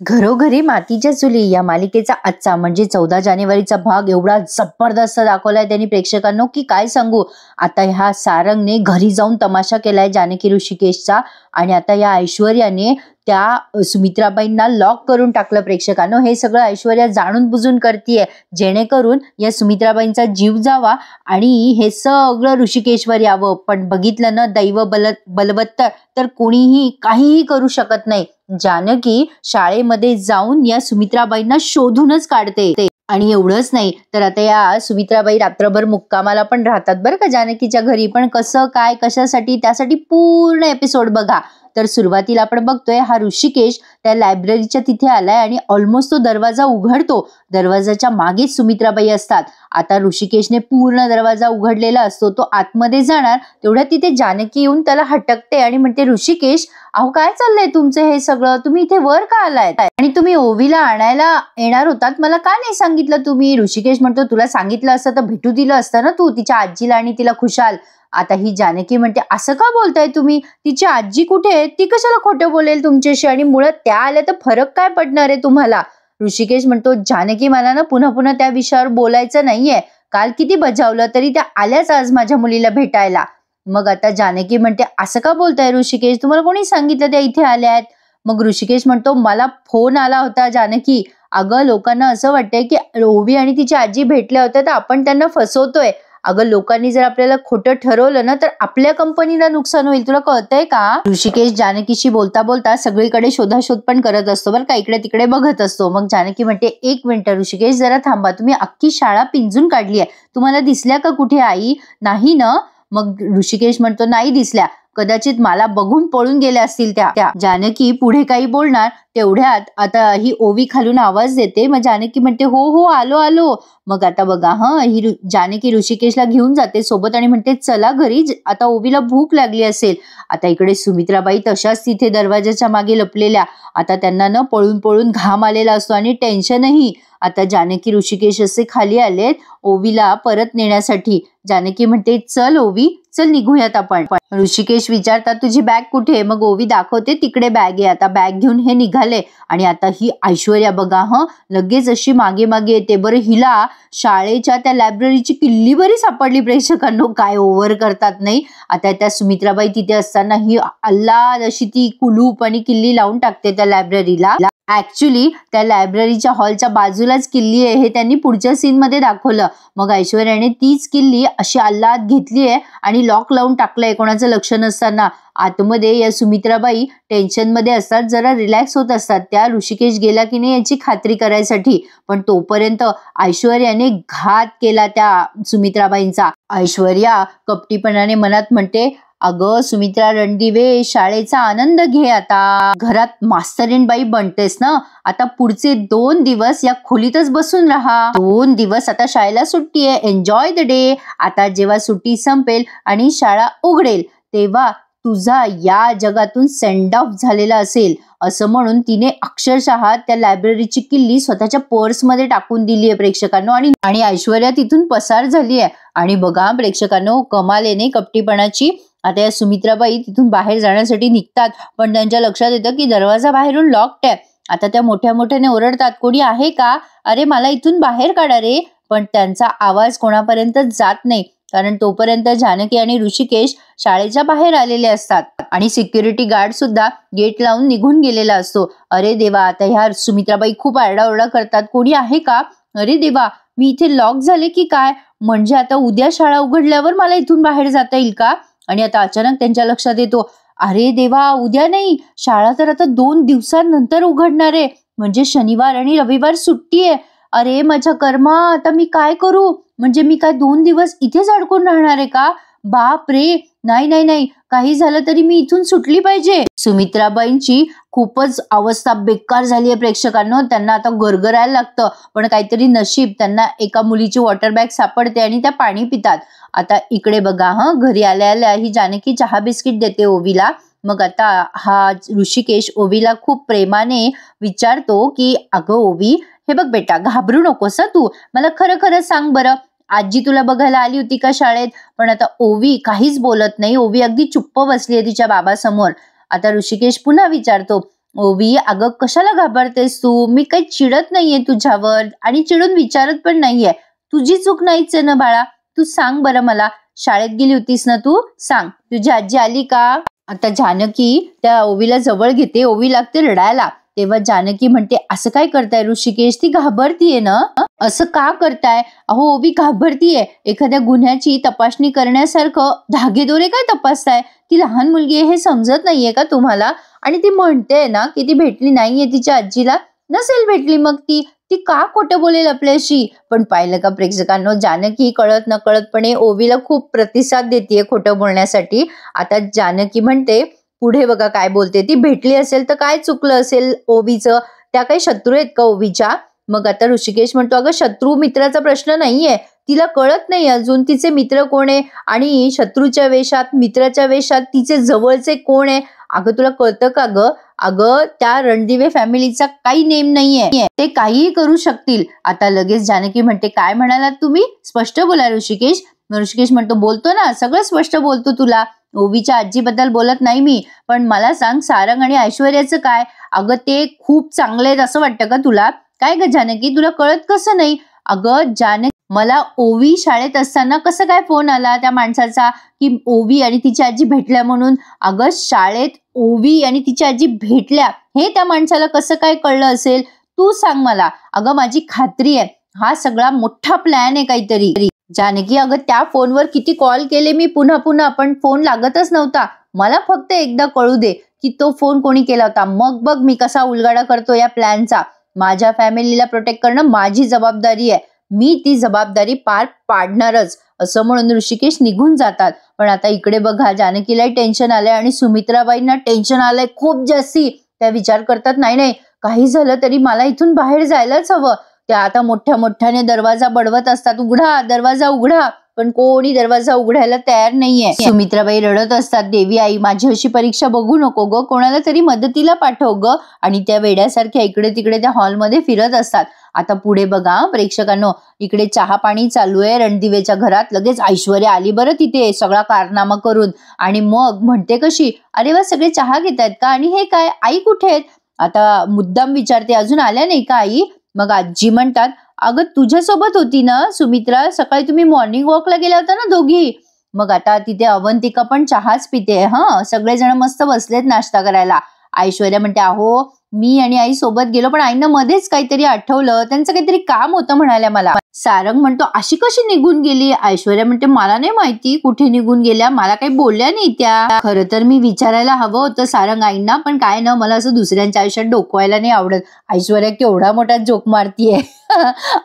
घरोघरी मातीच्या चुली या मालिकेचा आजचा म्हणजे 14 जानेवारीचा भाग एवढा जबरदस्त दाखवलाय त्यांनी प्रेक्षकांनो की काय सांगू। आता ह्या सारंगने घरी जाऊन तमाशा केलाय जानकी ऋषिकेशचा आणि आता या ऐश्वर्याने त्या सुमित्राबाईंना लॉक करून टाकलं प्रेक्षकांनो। हे सगळं ऐश्वर्या जाणून बुजून करतीये जेणेकरून या सुमित्राबाईंचा जीव जावा आणि हे सगळं ऋषिकेशवर यावं। पण बघितलं ना दैव बलवत्तर तर कोणीही काहीही करू शकत नाही। जानकी शाळेमध्ये जाऊन या सुमित्राबाईंना शोधूनच काढते आणि एवढंच नाही तर आता या सुमित्राबाई रात्रभर मुक्कामाला पण राहतात बरं का जानकीच्या घरी। पण कसं काय कशासाठी त्यासाठी पूर्ण एपिसोड बघा। तर सुरुवातीला आपण बघतोय हा ऋषिकेश त्या लायब्ररीच्या तिथे आलाय आणि ऑलमोस्ट तो दरवाजा उघडतो। दरवाजाच्या मागेच सुमित्राबाई असतात। आता ऋषिकेशने पूर्ण दरवाजा उघडलेला असतो, तो आतमध्ये जाणार तेवढ्यात तिथे जानकी येऊन त्याला हटकते आणि म्हणते, ऋषिकेश अहो काय चाललंय तुमचं हे सगळं, तुम्ही इथे वर का आलायत आणि तुम्ही ओवीला आणायला येणार होतात, मला का नाही सांगितलं तुम्ही। ऋषिकेश म्हणतो तुला सांगितलं असतं तर भेटू दिलं असतं ना तू तिच्या आजीला आणि तिला खुशाल। आता ही जानकी म्हणते असं का बोलताय तुम्ही, तिची आजी कुठे आहे, ती कशाला खोटं बोलेल तुमच्याशी आणि मुळात त्या आल्या तर फरक काय पडणार आहे तुम्हाला। ऋषिकेश म्हणतो जानकी मला ना पुन्हा पुन्हा त्या विषयावर बोलायचं नाहीये, काल किती बजावलं तरी त्या आल्याच आज माझ्या मुलीला भेटायला। मग आता जानकी म्हणते असं का बोलताय ऋषिकेश, तुम्हाला कोणी सांगितलं त्या इथे आल्या आहेत। मग ऋषिकेश म्हणतो मला फोन आला होता जानकी, अगं लोकांना असं वाटतंय की ओवी आणि तिची आजी भेटल्या होत्या तर आपण त्यांना फसवतोय। अगं लोकांनी जर आपल्याला खोटं ठरवलं ना तर आपल्या कंपनीला नुकसान होईल, तुला कळतंय का। ऋषिकेश जानकीशी बोलता बोलता सगळीकडे शोधाशोध पण करत असतो बरं का, इकडे तिकडे बघत असतो। मग जानकी म्हणते एक मिनिट ऋषिकेश जरा थांबा, तुम्ही अख्खी शाळा पिंजून काढली आहे, तुम्हाला दिसल्या का कुठे आई, नाही ना। मग ऋषिकेश म्हणतो नाही दिसल्या, कदाचित मला बघून पळून गेल्या असतील त्या। जानकी पुढे काही बोलणार तेवढ्यात आता ही ओवी खालून आवाज देते। मग जानकी म्हणते हो हो आलो आलो। मग आता बघा ही जानकी ऋषिकेशला घेऊन जाते सोबत आणि म्हणते चला घरी, आता ओवीला भूक लागली असेल। आता इकडे सुमित्राबाई तशाच तिथे दरवाजाच्या मागे लपलेल्या, आता त्यांना न पळून पळून घाम आलेला असतो आणि टेन्शनही। आता जानकी ऋषिकेश असे खाली आलेत ओवीला परत नेण्यासाठी। जानकी म्हणते चल ओवी चल निघूयात आपण। ऋषिकेश विचारतात तुझी बॅग कुठे, मग ओवी दाखवते तिकडे बॅग आहे। आता बॅग घेऊन हे निघाले आणि आता ही ऐश्वर्या बघा लगेच अशी मागे मागे येते। बरं हिला शाळेच्या त्या लायब्ररीची किल्ली बरी सापडली प्रेक्षकांनो, काय ओव्हर करतात नाही। आता त्या सुमित्राबाई तिथे असताना ही अल्लाद अशी ती कुलूप आणि किल्ली लावून टाकते त्या लायब्ररीला। ऍक्च्युली त्या लायब्ररीच्या हॉलच्या बाजूलाच किल्ली आहे हे त्यांनी पुढच्या सीन मध्ये दाखवलं। मग ऐश्वर्याने तीच किल्ली अशी अल्लाद घेतलीये आणि लॉक लावून टाकलंय कोणाचं लक्ष नसताना। आतमध्ये या सुमित्राबाई टेन्शन मध्ये असतात, जरा रिलॅक्स होत असतात, त्या ऋषिकेश गेला की नाही याची खात्री करायसाठी। पण तोपर्यंत ऐश्वर्याने घात केला त्या सुमित्राबाईंचा। ऐश्वर्या कपटीपणाने मनात म्हणते अगं सुमित्रा रणदिवे शाळेचा आनंद घे, आता घरात मास्तरीण बाई बनतेस ना, आता पुढचे 2 दिवस या खोलीतच बसून राहा, 2 दिवस आता शाळेला सुट्टी आहे, एन्जॉय द डे। आता जेव्हा सुट्टी संपेल आणि शाळा उघडेल तेव्हा तुझा या जगातून सेंड ऑफ झालेला असेल, असं म्हणून तिने अक्षरशः त्या लायब्ररीची किल्ली स्वतःच्या पर्समध्ये टाकून दिली आहे प्रेक्षकांनो आणि ऐश्वर्या तिथून पसार झाली आहे। आणि बघा प्रेक्षकांनो कमालेने कपटीपणाची। आता या सुमित्राबाई तिथून बाहेर जाण्यासाठी निघतात पण त्यांच्या लक्षात येतं की दरवाजा बाहेरून लॉक्ड आहे। आता त्या मोठ्या मोठ्याने ओरडतात कोणी आहे का, अरे मला इथून बाहेर काढा रे। पण त्यांचा आवाज कोणापर्यंत जात नाही कारण तोपर्यंत जानकी आणि ऋषिकेश शाळेच्या बाहेर आलेले असतात आणि सिक्युरिटी गार्ड सुद्धा गेट लावून निघून गेलेला असतो। अरे देवा, आता ह्या सुमित्राबाई खूप आरडाओरडा करतात कोणी आहे का, अरे देवा मी इथे लॉक झाले की काय, म्हणजे आता उद्या शाळा उघडल्यावर मला इथून बाहेर जाता येईल का। आणि आता अचानक त्यांच्या लक्षात येतो अरे देवा उद्या नाही, शाळा तर आता 2 दिवसांनंतर उघडणार आहे, म्हणजे शनिवार आणि रविवार सुट्टी आहे। अरे माझ्या कर्मा, आता मी काय करू, म्हणजे मी काय 2 दिवस इथेच अडकून राहणार आहे का, बाप रे, नाही नाही नाही, काही झालं तरी मी इथून सुटली पाहिजे। सुमित्राबाईंची खूपच अवस्था बेकार झाली आहे प्रेक्षकांनो, त्यांना आता गरगरायला लागतं। पण काहीतरी नशीब, त्यांना एका मुलीची वॉटर बॅग सापडते आणि त्या पाणी पितात। आता इकडे बघा घरी आल्या आल्या ही जानकी चहा बिस्किट देते ओवीला। मग आता हा ऋषिकेश ओवीला खूप प्रेमाने विचारतो की अगं ओवी हे बघ बेटा घाबरू नकोस तू, मला खरं खरं सांग बरं, आजी तुला बघायला आली होती का शाळेत। पण आता ओवी काहीच बोलत नाही, ओवी अगदी चुप्प बसली आहे तिच्या बाबासमोर। आता ऋषिकेश पुन्हा विचारतो ओवी, अगं कशाला घाबरतेस तू? मी काही चिडत नाहीये तुझ्यावर आणि चिडून विचारत पण नाहीये. तुझी चूक नाहीच आहे ना बाळा. तू सांग बरं मला, शाळेत गेली होतीस ना तू? सांग, तुझी आजी आली का? आता जानकी त्या ओवीला जवळ घेते, ओवी लागते रडायला. तेव्हा जानकी म्हणते, असं काय करताय ऋषिकेश? ती घाबरतीये ना? असं का करताय? अहो ओवी घाबरतीये. एखाद्या गुन्ह्याची तपासणी करण्यासारखं धागेदोरे काय तपासताय? ती लहान मुलगी आहे हे समजत नाहीये का तुम्हाला? आणि ती म्हणते ना की ती भेटली नाहीये तिच्या आजीला. नसेल भेटली मग ती का खोटं बोलेल आपल्याशी? पण पाहिलं का प्रेक्षकांनो, जानकी कळत नकळतपणे ओवीला खूप प्रतिसाद देते खोटं बोलण्यासाठी. आता जानकी म्हणते, पुढे बघा काय बोलते, ती भेटली असेल तर काय चुकलं असेल ओवीचं? त्या काही शत्रू आहेत का ओवीच्या? मग आता ऋषिकेश म्हणतो, अगं शत्रू मित्राचा प्रश्न नाहीये, तिला कळत नाही अजून तिचे मित्र कोण आहे आणि शत्रूच्या वेशात मित्राच्या वेशात तिचे जवळचे कोण आहे. अगं तुला कळतं का ग? अगं त्या रणदिवे फॅमिलीचा काही नेम नाहीये, ते काहीही करू शकतील. आता लगेच जानकी म्हणते, काय म्हणालात तुम्ही? स्पष्ट बोला ऋषिकेश. ऋषिकेश म्हणतो, बोलतो ना, सगळं स्पष्ट बोलतो तुला. ओवीच्या आजीबद्दल बोलत नाही मी, पण मला सांग सारंग आणि ऐश्वर्याचं काय? अगं ते खूप चांगले आहेत असं वाटतं का तुला? काय ग जानकी, तुला कळत कसं नाही? अगं जानकी, मला ओवी शाळेत असताना कसं काय फोन आला त्या माणसाचा की ओवी आणि तिची आजी भेटल्या म्हणून? अगं शाळेत ओवी आणि तिची आजी भेटल्या हे त्या माणसाला कसं काय कळलं असेल? तू सांग मला. अगं माझी खात्री आहे हा सगळा मोठा प्लॅन आहे काहीतरी. जानकी, अगं त्या फोनवर किती कॉल केले मी पुन्हा पुन्हा, पण फोन लागतच नव्हता. मला फक्त एकदा कळू दे की तो फोन कोणी केला होता, मग बघ मी कसा उलगडा करतो या प्लॅनचा. माझ्या फॅमिलीला प्रोटेक्ट करणं माझी जबाबदारी आहे, मी ती जबाबदारी पार पाडणारच. असं म्हणून ऋषिकेश निघून जातात. पण आता इकडे बघा, जानकीलाही टेन्शन आलंय आणि सुमित्राबाईंना टेन्शन आलंय खूप जास्ती. त्या विचार करतात, नाही नाही काही झालं तरी मला इथून बाहेर जायलाच हवं. त्या आता मोठ्या मोठ्याने दरवाजा बडवत असतात, उघडा दरवाजा उघडा, पण कोणी दरवाजा उघडायला तयार नाहीये. सुमित्राबाई रडत असतात, देवी आई माझी अशी परीक्षा बघू नको ग, कोणाला तरी मदतीला पाठव ग. आणि त्या वेड्यासारख्या इकडे तिकडे त्या हॉलमध्ये फिरत असतात. आता पुढे बघा प्रेक्षकांनो, इकडे चहा पाणी चालू आहे रणदिवेच्या घरात. लगेच ऐश्वर्या आली बरं तिथे सगळा कारनामा करून, आणि मग म्हणते कशी, अरे वा सगळे चहा घेत आहेत का? आणि हे काय, आई कुठे आहेत? आता मुद्दाम विचारते, अजून आल्या नाही का आई? मग आजी म्हणतात, अगं तुझ्यासोबत होती ना सुमित्रा, सकाळी तुम्ही मॉर्निंग वॉकला गेला होता ना दोघी. मग आता तिथे अवंतिका पण चहाच पिते. सगळेजण मस्त बसलेत नाश्ता करायला. ऐश्वर्या म्हणते, अहो मी आणि आई सोबत गेलो, पण आईनं मध्येच काहीतरी आठवलं, त्यांचं काहीतरी काम होतं म्हणाल्या मला. सारंग म्हणतो, अशी कशी निघून गेली? ऐश्वर्या म्हणते, मला नाही माहिती कुठे निघून गेल्या, मला काही बोलल्या नाही त्या. खरं तर मी विचारायला हवं होतं सारंग आईंना, पण काय ना, मला असं दुसऱ्यांच्या आयुष्यात डोकवायला नाही आवडत. ऐश्वर्या केवढा मोठा जोक मारतीये.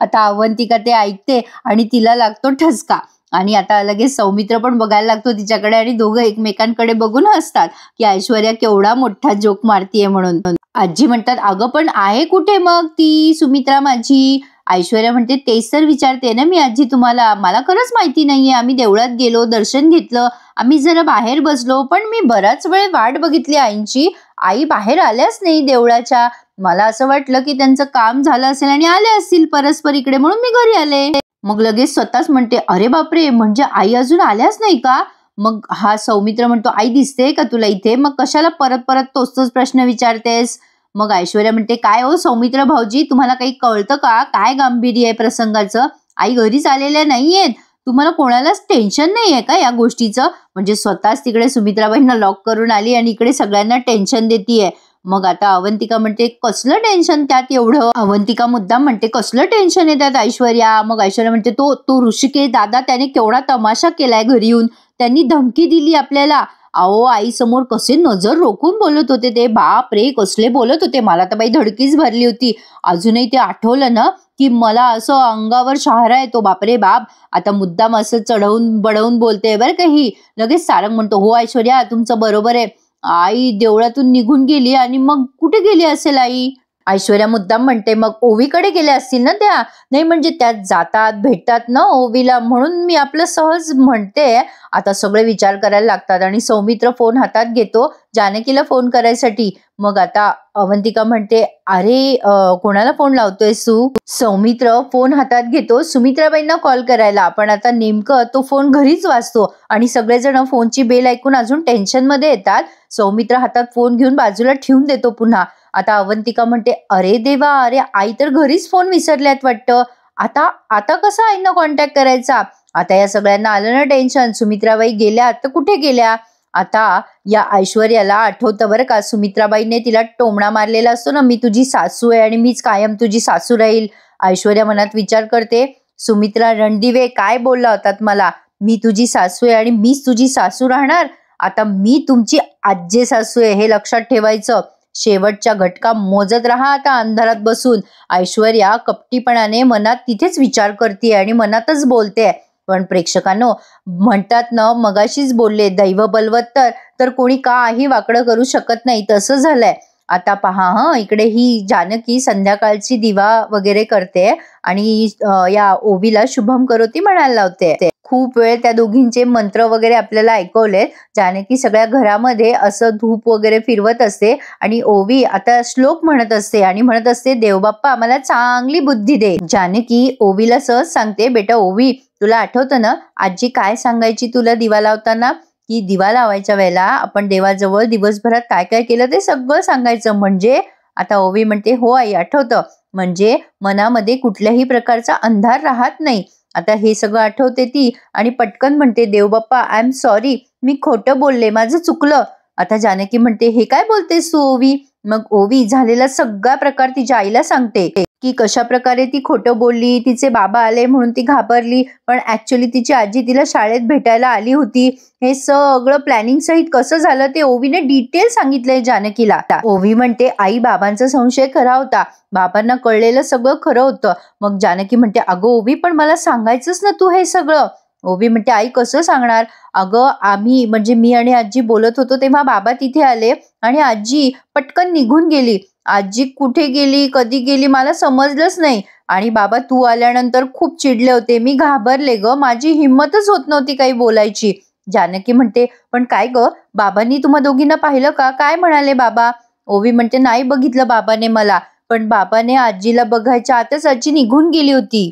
आता अवंतिका ते ऐकते आणि तिला लागतो ठसका. आणि आता लगेच सौमित्र पण बघायला लागतो तिच्याकडे आणि दोघं एकमेकांकडे बघून हसतात की ऐश्वर्या केवढा मोठा जोक मारतीये म्हणून. आजी म्हणतात, अगं पण आहे कुठे मग ती सुमित्रा माझी? ऐश्वर्या म्हणते, तेच तर विचारते ना मी आजी तुम्हाला, मला खरंच माहिती नाहीये. आम्ही देवळात गेलो, दर्शन घेतलं, आम्ही जरा बाहेर बसलो, पण मी बराच वेळ वाट बघितली आईंची. आई बाहेर आल्याच नाही देवळाच्या. मला असं वाटलं की त्यांचं काम झालं असेल आणि आले असतील परस्पर इकडे, म्हणून मी घरी आले. मग लगेच स्वतःच म्हणते, अरे बापरे, म्हणजे आई अजून आल्याच नाही का? मग हा सौमित्र म्हणतो, आई दिसते का तुला इथे? मग कशाला परत परत तोच प्रश्न विचारतेस? मग ऐश्वर्या म्हणते, काय हो सौमित्र भाऊजी, तुम्हाला काही कळतं का? काय गांभीर्य आहे प्रसंगाचं? आई घरीच आलेल्या नाहीयेत, तुम्हाला कोणालाच टेन्शन नाहीये का या गोष्टीचं? म्हणजे स्वतःच तिकडे सुमित्राबाईंना लॉक करून आली आणि इकडे सगळ्यांना टेन्शन देतीये. मग आता अवंतिका म्हणते, कसलं टेन्शन त्यात एवढं? अवंतिका मुद्दाम म्हणते, कसलं टेन्शन आहे त्यात ऐश्वर्या? मग ऐश्वर्या म्हणते, तो ऋषिकेश दादा त्याने केवढा तमाशा केलाय घरी येऊन, त्यांनी धमकी दिली आपल्याला. अहो आई समोर कसे नजर रोखून बोलत होते ते, बाप रे कसले बोलत होते, मला तर बाई धडकीच भरली होती. अजूनही ते आठवलं ना की मला असं अंगावर शहारा येतो, बापरे बाप. आता मुद्दाम असं चढवून बडवून बोलते बरं का ही. लगेच सारंग म्हणतो, हो ऐश्वर्या तुमचं बरोबर आहे, आई देवळातून निघून गेली. आणि मग कुठे गेली असेल आई? ऐश्वर्या मुद्दाम म्हणते, मग ओवीकडे गेल्या असतील ना त्या. नाही म्हणजे त्या जातात भेटतात ना ओवीला, म्हणून मी आपलं सहज म्हणते. आता सगळे विचार करायला लागतात आणि सौमित्र फोन हातात घेतो जानकीला फोन करायसाठी. मग आता अवंतिका म्हणते, अरे कोणाला फोन लावतोयस तू? सौमित्र फोन हातात घेतो सुमित्राबाईंना कॉल करायला, पण आता नेमकं तो फोन घरीच वाजतो आणि सगळेजण फोनची बेल ऐकून अजून टेन्शन मध्ये येतात. सौमित्र हातात फोन घेऊन बाजूला ठेवून देतो पुन्हा. आता अवंतिका म्हणते, अरे देवा, अरे आई तर घरीच फोन विसरल्यात वाटतं. आता आता कसा आईंना कॉन्टॅक्ट करायचा? आता या सगळ्यांना आलं ना टेन्शन. सुमित्राबाई गेल्या तर कुठे गेल्या? आता या ऐश्वर्याला आठवतं बरं का, सुमित्राबाईने तिला टोमणा मारलेला असतो ना, मी तुझी सासू आहे आणि मीच कायम तुझी सासू राहील. ऐश्वर्या मनात विचार करते, सुमित्रा रणदिवे काय बोलला होतात मला, मी तुझी सासू आहे आणि मीच तुझी सासू राहणार. आता मी तुमची आज्जे सासू आहे हे लक्षात ठेवायचं. शेवटच्या घटका मोजत राहा आता अंधारात बसून. ऐश्वर्या कपटीपणाने मनात तिथेच विचार करते आणि मनातच बोलते. पण प्रेक्षकांनो, म्हणतात ना, मगाशीच बोलले, दैव बलवत्तर तर कोणी काही वाकडं करू शकत नाही, तसं झालंय. आता पहा, इकडे ही जानकी संध्याकाळची दिवा वगैरे करते आणि या ओवीला शुभम करोती म्हणायला लावते. खूप वेळ त्या दोघींचे मंत्र वगैरे आपल्याला ऐकवलेत. जानकी सगळ्या घरामध्ये असं धूप वगैरे फिरवत असते आणि ओवी आता श्लोक म्हणत असते आणि म्हणत असते, देवबाप्पा आम्हाला चांगली बुद्धी दे. जानकी ओवीला सहज सांगते, बेटा ओवी, तुला आठवतं ना आजी काय सांगायची तुला दिवा लावताना, की दिवा लावायच्या वेळेला आपण देवाजवळ दिवसभरात काय काय केलं ते सगळं सांगायचं. म्हणजे आता ओवी म्हणते, हो आई आठवतं, म्हणजे मनामध्ये कुठल्याही प्रकारचा अंधार राहत नाही. आता हे सगळं आठवते ती आणि पटकन म्हणते, देवबाप्पा आय एम सॉरी, मी खोटं बोलले, माझं चुकलं. आता जानकी म्हणते, हे काय बोलतेस तू ओवी? मग ओवी झालेला सगळा प्रकार तिच्या आईला सांगते की कशा प्रकारे ती खोटं बोलली, तिचे बाबा आले म्हणून ती घाबरली, पण ऍक्च्युली तिची आजी तिला शाळेत भेटायला आली होती. हे सगळं प्लॅनिंग सहित कसं झालं ते ओवीने डिटेल सांगितलंय जानकीला. ओवी म्हणते, आई बाबांचा संशय खरा होता, बाबांना कळलेलं सगळं खरं होतं. मग जानकी म्हणते, अगं ओवी, पण मला सांगायचंच ना तू हे सगळं. ओवी म्हणते, आई कसं सांगणार? अगं आम्ही म्हणजे मी आणि आजी बोलत होतो तेव्हा बाबा तिथे आले आणि आजी पटकन निघून गेली. आजी कुठे गेली, कधी गेली मला समजलंच नाही. आणि बाबा तू आल्यानंतर खूप चिडले होते, मी घाबरले ग, माझी हिंमतच होत नव्हती काही बोलायची. जानकी म्हणते, पण काय ग, बाबांनी तुम्हा दोघींना पाहिलं का? काय म्हणाले बाबा? ओवी म्हणते, नाही बघितलं बाबाने मला, पण बाबाने आजीला बघायच्या आतच आजी निघून गेली होती.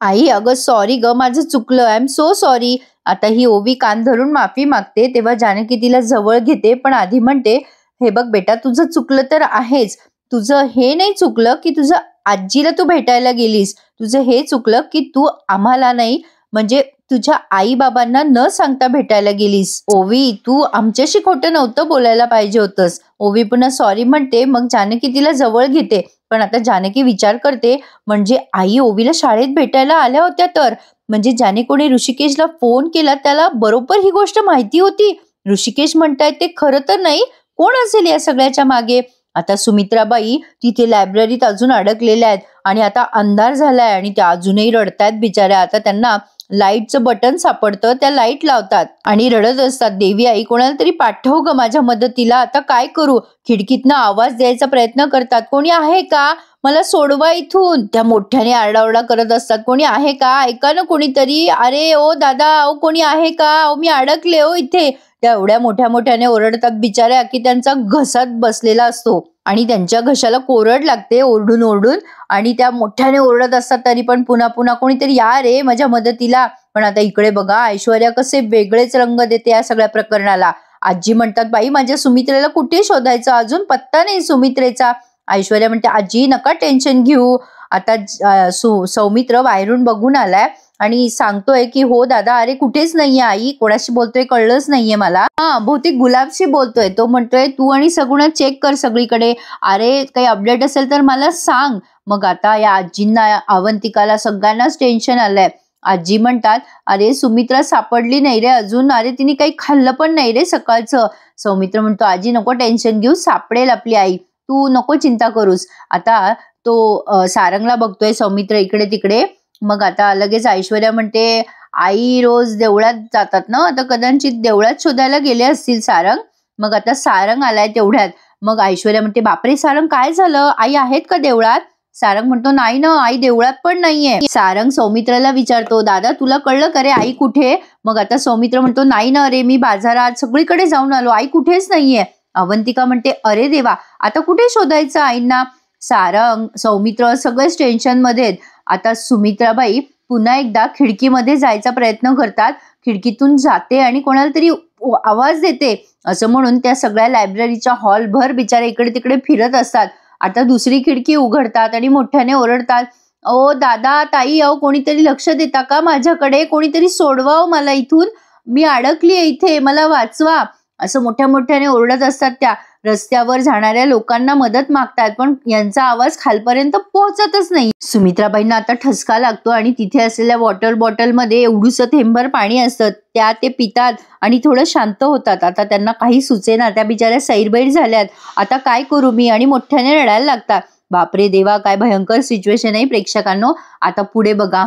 आई अगं सॉरी ग, माझं चुकलं, आय एम सो सॉरी. आता ही ओवी कान धरून माफी मागते तेव्हा जानकी तिला जवळ घेते, पण आधी म्हणते, हे बघ बेटा, तुझं चुकलं तर आहेच, तुझं हे नाही चुकलं की तुझं आजीला तू भेटायला गेलीस, तुझं हे चुकलं की तू आम्हाला नाही म्हणजे तुझ्या आई बाबांना न सांगता भेटायला गेलीस. ओवी तू आमच्याशी खोटं नव्हतं बोलायला पाहिजे होतंस. ओवी पुन्हा सॉरी म्हणते. मग जानकी तिला जवळ घेते, पण आता जानकी विचार करते, म्हणजे आई ओवीला शाळेत भेटायला आल्या होत्या तर म्हणजे ज्याने कोणी ऋषिकेशला फोन केला त्याला बरोबर ही गोष्ट माहिती होती. ऋषिकेश म्हणतायत ते खरं तर नाही, कोण असेल या सगळ्याच्या मागे? आता सुमित्राबाई तिथे लायब्ररीत अजून अडकलेल्या आहेत आणि आता अंधार झालाय आणि त्या अजूनही रडतायत बिचाऱ्या. आता त्यांना लाईटचं बटन सापडतं, त्या लाईट लावतात आणि रडत असतात, देवी आई कोणाला तरी पाठव ग माझ्या मदतीला, आता काय करू? खिडकीतनं आवाज द्यायचा प्रयत्न करतात, कोणी आहे का, मला सोडवा इथून. त्या मोठ्याने आरडाओरडा करत असतात, कोणी आहे का, ऐका ना कोणीतरी, अरे ओ दादा, ओ कोणी आहे का, ओ मी अडकले ओ इथे. त्या एवढ्या मोठ्याने ओरडतात बिचाऱ्या की त्यांचा घसात बसलेला असतो आणि त्यांच्या घशाला कोरड लागते ओरडून ओरडून आणि त्या मोठ्याने ओरडत असतात तरी पण पुन्हा पुन्हा कोणीतरी या रे माझ्या मदतीला. पण आता इकडे बघा ऐश्वर्या कसे वेगळेच रंग देते या सगळ्या प्रकरणाला. आजी म्हणतात, बाई माझ्या सुमित्रेला कुठे शोधायचं, अजून पत्ता नाही सुमित्रेचा. ऐश्वर्या म्हणते, आजी नका टेन्शन घेऊ. आता सौमित्र बाहेरून बघून आलाय आणि सांगतोय की हो दादा, अरे कुठेच नाहीये आई, कोणाशी बोलतोय कळलंच नाहीये मला. बहुतेक गुलाबशी बोलतोय. तो म्हणतोय तू आणि सगुणा चेक कर सगळीकडे, अरे काही अपडेट असेल तर मला सांग. मग आता या आजींना, अवंतिकाला सगळ्यांनाच टेन्शन आलंय. आजी म्हणतात, अरे सुमित्रा सापडली नाही रे अजून, अरे तिने काही खाल्लं पण नाही रे सकाळचं. सौमित्र म्हणतो, आजी नको टेन्शन घेऊ, सापडेल आपली आई, तू नको चिंता करूस. आता तो सारंगला बघतोय सौमित्र इकडे तिकडे. मग आता लगेच ऐश्वर्या म्हणते, आई रोज देवळात जातात ना, आता कदाचित देवळात शोधायला गेले असतील सारंग. मग आता सारंग आलाय तेवढ्यात. मग ऐश्वर्या म्हणते, बापरे सारंग काय झालं, आई आहेत का देवळात? सारंग म्हणतो, नाही ना, आई देवळात पण नाहीये. सारंग सौमित्राला विचारतो, दादा तुला कळलं का रे आई कुठे? मग आता सौमित्र म्हणतो, नाही ना रे, मी बाजारात सगळीकडे जाऊन आलो, आई कुठेच नाहीये. अवंतिका म्हणते, अरे देवा, आता कुठे शोधायचं आईंना? सारंग, सौमित्र सगळेच टेन्शन मध्ये आहेत. आता सुमित्राबाई पुन्हा एकदा खिडकीमध्ये जायचा प्रयत्न करतात, खिडकीतून जाते आणि कोणाला तरी आवाज देते असं म्हणून त्या सगळ्या लायब्ररीच्या हॉलभर बिचारे इकडे तिकडे फिरत असतात. आता दुसरी खिडकी उघडतात आणि मोठ्याने ओरडतात, "ओ दादा, ताई, अहो कोणीतरी लक्ष देता का माझ्याकडे? कोणीतरी सोडवा मला इथून, मी अडकलीये इथे, मला वाचवा." असं मोठ्या मोठ्याने ओरडत असतात. त्या रस्त्यावर जाणाऱ्या लोकांना मदत मागतात, पण यांचा आवाज खालपर्यंत पोहोचतच नाही. सुमित्राबाईंना आता ठसका लागतो आणि तिथे असलेल्या वॉटर बॉटलमध्ये एवढूसं थेंबभर पाणी असतं, त्या ते पितात आणि थोडं शांत होतात. आता त्यांना काही सुचेना, त्या बिचाऱ्या सैरबैर झाल्यात. आता काय करू मी, आणि मोठ्याने रडायला लागतात. बापरे देवा, काय भयंकर सिच्युएशन आहे प्रेक्षकांनो. आता पुढे बघा.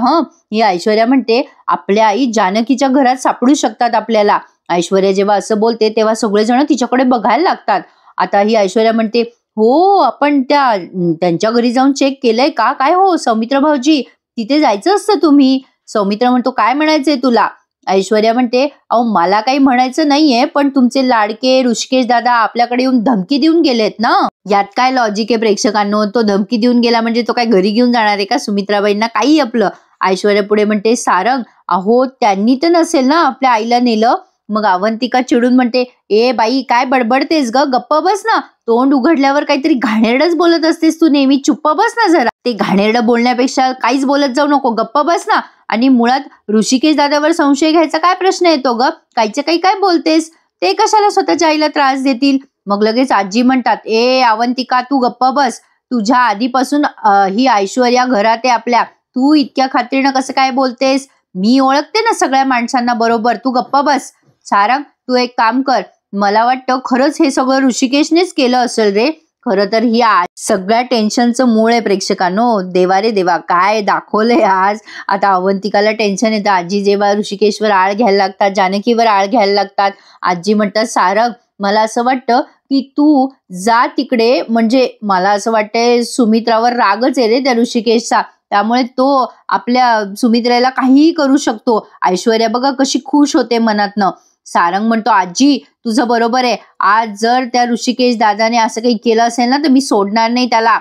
ही ऐश्वर्या म्हणते, आपल्या आई जानकीच्या घरात सापडू शकतात आपल्याला. ऐश्वर्या जेव्हा असं बोलते तेव्हा सगळेजण तिच्याकडे बघायला लागतात. आता ही ऐश्वर्या म्हणते, हो आपण त्यांच्या घरी जाऊन चेक केलंय का? काय हो सौमित्र भाऊजी, तिथे जायचं असतं तुम्ही. सौमित्र म्हणतो, काय म्हणायचंय तुला? ऐश्वर्या म्हणते, अहो मला काही म्हणायचं नाहीये, पण तुमचे लाडके ऋषिकेश दादा आपल्याकडे येऊन धमकी देऊन गेलेत ना. यात काय लॉजिक आहे प्रेक्षकांनो? तो धमकी देऊन गेला म्हणजे तो काय घरी घेऊन जाणार आहे का सुमित्राबाईंना? काही आपलं. ऐश्वर्या पुढे म्हणते, सारंग, अहो त्यांनी तर नसेल ना आपल्या आईला नेलं. मग अवंतिका चिडून म्हणते, ए बाई काय बडबडतेस ग, गप्प बस ना. तोंड उघडल्यावर काहीतरी घाणेरडच बोलत असतेस तू नेहमी, चुप्प बस ना जरा. ते घाणेरडं बोलण्यापेक्षा काहीच बोलत जाऊ नको, गप्प बस ना. आणि मुळात ऋषिकेश दादावर संशय घ्यायचा काय प्रश्न येतो ग? काहीच्या काही काय बोलतेस? ते कशाला स्वतःच्या आईला त्रास देतील? मग लगेच आजी म्हणतात, ए अवंतिका तू गप्प बस. तुझ्या आधीपासून ही ऐश्वर्या घरात आहे आपल्या. तू इतक्या खात्रीनं कसं काय बोलतेस? मी ओळखते ना सगळ्या माणसांना बरोबर, तू गप्प बस. सारंग तू एक काम कर, मला वाटतं खरंच हे सगळं ऋषिकेशनेच केलं असेल रे. खरं तर ही आज सगळ्या टेन्शनचं मूळ आहे प्रेक्षकांनो. देवा रे देवा, काय दाखवलंय आज. आता अवंतिकाला टेन्शन येतं. आजी जेव्हा ऋषिकेशवर आळ घ्यायला लागतात, जानकीवर आळ घ्यायला लागतात, आजी म्हणतात, सारंग मला असं वाटतं की तू जा तिकडे. म्हणजे मला असं वाटतंय सुमित्रावर रागच आहे रे त्या ऋषिकेशचा, त्यामुळे तो आपल्या सुमित्रेला काहीही करू शकतो. ऐश्वर्या बघा कशी खुश होते मनातनं. सारंग म्हणतो, आजी तुझं बरोबर आहे. आज जर त्या ऋषिकेश दादाने असं काही केलं असेल ना तर मी सोडणार नाही त्याला.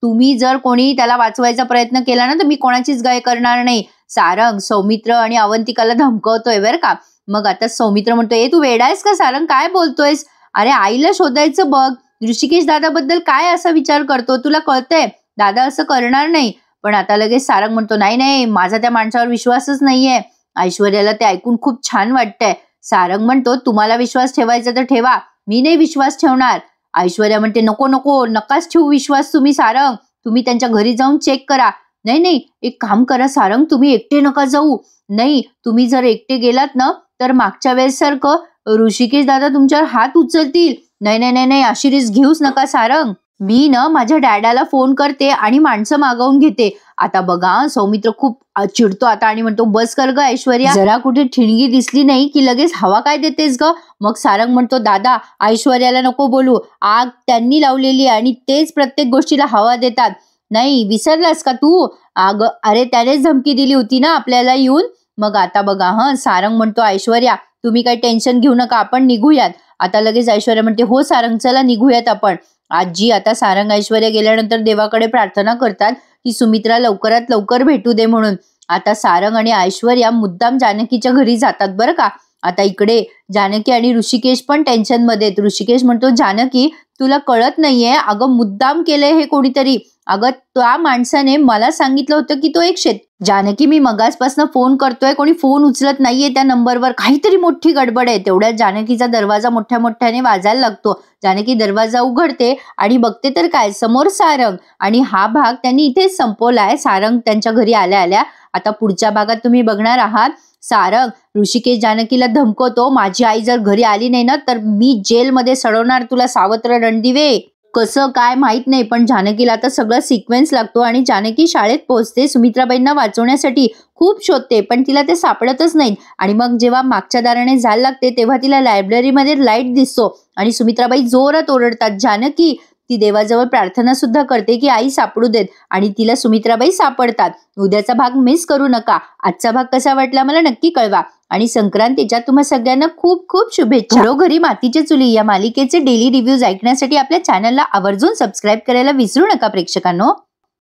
तुम्ही जर कोणी त्याला वाचवायचा प्रयत्न केला ना तर मी कोणाचीच गाय करणार नाही. सारंग सौमित्र आणि अवंतिकाला धमकवतोय बरं का. मग आता सौमित्र म्हणतो, ए तू वेडायस का सारंग, काय बोलतोयस? अरे आईला शोधायचं बघ. ऋषिकेश दादाबद्दल काय असा विचार करतो, तुला कळतंय? दादा असं करणार नाही. पण आता लगेच सारंग म्हणतो, नाही नाही माझा त्या माणसावर विश्वासच नाहीये. ऐश्वर्याला ते ऐकून खूप छान वाटतंय. सारंग म्हणतो, तुम्हाला विश्वास ठेवायचा तर ठेवा, मी नाही विश्वास ठेवणार. ऐश्वर्या म्हणते, नको नको नकाच ठेवू विश्वास तुम्ही सारंग, तुम्ही त्यांच्या घरी जाऊन चेक करा. नाही नाही एक काम करा सारंग, तुम्ही एकटे नका जाऊ. नाही तुम्ही जर एकटे गेलात ना तर मागच्या वेळेस सारखं ऋषिकेश दादा तुमच्यावर हात उचलतील. नाही नाही नाही नाही अशी रिस्क घेऊच नका सारंग. मी ना माझ्या डॅडाला फोन करते आणि माणसं मागवून घेते. आता बघा सौमित्र खूप चिडतो आता आणि म्हणतो, बस कर ग ऐश्वर्या, जरा कुठे ठिणगी दिसली नाही की लगेच हवा काय देतेस ग. मग सारंग म्हणतो, दादा ऐश्वर्याला नको बोलू, आग त्यांनी लावलेली आणि तेच प्रत्येक गोष्टीला हवा देतात. नाही विसरलास का तू? अरे त्यानेच धमकी दिली होती ना आपल्याला येऊन. मग आता बघा सारंग म्हणतो, ऐश्वर्या तुम्ही काही टेन्शन घेऊ नका, आपण निघूयात. आता लगेच ऐश्वर्या म्हणते, हो सारंग चला निघूयात आपण. आजी आता सारंग ऐश्वर्या गेल्यानंतर देवाकडे प्रार्थना करतात की सुमित्रा लवकरात लवकर भेटू दे म्हणून. आता सारंग आणि ऐश्वर्या मुद्दाम जानकीच्या घरी जातात बरं का. आता इकडे जानकी आणि ऋषिकेश पण टेन्शन मध्ये आहेत. ऋषिकेश म्हणतो, जानकी तुला कळत नाहीये, अगं मुद्दाम केलंय हे कोणीतरी. अगं त्या माणसाने मला सांगितलं होतं की तो एक जानकी मी मगासपासून फोन करतोय, कोणी फोन उचलत नाहीये त्या नंबरवर, काहीतरी मोठी गडबड आहे. तेवढ्यात जानकीचा दरवाजा मोठ्या मोठ्याने वाजायला लागतो. जानकी दरवाजा उघडते आणि बघते तर काय, समोर सारंग. आणि हा भाग त्यांनी इथेच संपवलाय, सारंग त्यांच्या घरी आल्या आल्या. आता पुढच्या भागात तुम्ही बघणार आहात, सारंग ऋषिकेश जानकीला धमकवतो, माझी आई जर घरी आली नाही ना तर मी जेलमध्ये सडवणार तुला, सावत्र रणदिवे. कसं काय माहित नाही, पण जानकीला आता सगळं सिक्वेन्स लागतो आणि जानकी शाळेत पोहोचते. सुमित्राबाईंना वाचवण्यासाठी खूप शोधते पण तिला ते सापडतच नाहीत. आणि मग जेव्हा मागच्या दाराने जायला लागते तेव्हा तिला लायब्ररीमध्ये लाईट दिसतो आणि सुमित्राबाई जोरात ओरडतात, जानकी. ती देवाजवळ प्रार्थना सुद्धा करते की आई सापडू देत आणि तिला सुमित्राबाई सापडतात. उद्याचा भाग मिस करू नका. आजचा भाग कसा वाटला मला नक्की कळवा आणि संक्रांतीच्या तुम्हा सगळ्यांना खूप खूप शुभेच्छा. घरोघरी मातीच्या चुली या मालिकेचे डेली रिव्ह्यूज ऐकण्यासाठी आपल्या चॅनलला आवर्जून सबस्क्राईब करायला विसरू नका प्रेक्षकांनो.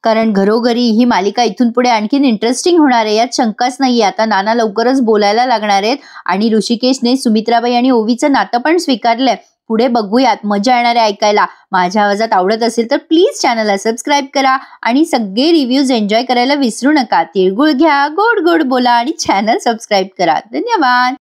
कारण घरोघरी ही मालिका इथून पुढे आणखीन इंटरेस्टिंग होणार आहे, यात शंकाच नाहीये. आता नाना लवकरच बोलायला लागणार आहेत आणि ऋषिकेशने सुमित्राबाई आणि ओवीचं नातं पण स्वीकारलंय. पुढे बघूयात, मजा येणार आहे ऐकायला. माझ्या आवाजात आवडत असेल तर प्लीज चॅनलला सबस्क्राईब करा आणि सगळे रिव्ह्यूज एन्जॉय करायला विसरू नका. तिळगुळ घ्या, गोड गोड बोला आणि चॅनल सबस्क्राईब करा. धन्यवाद.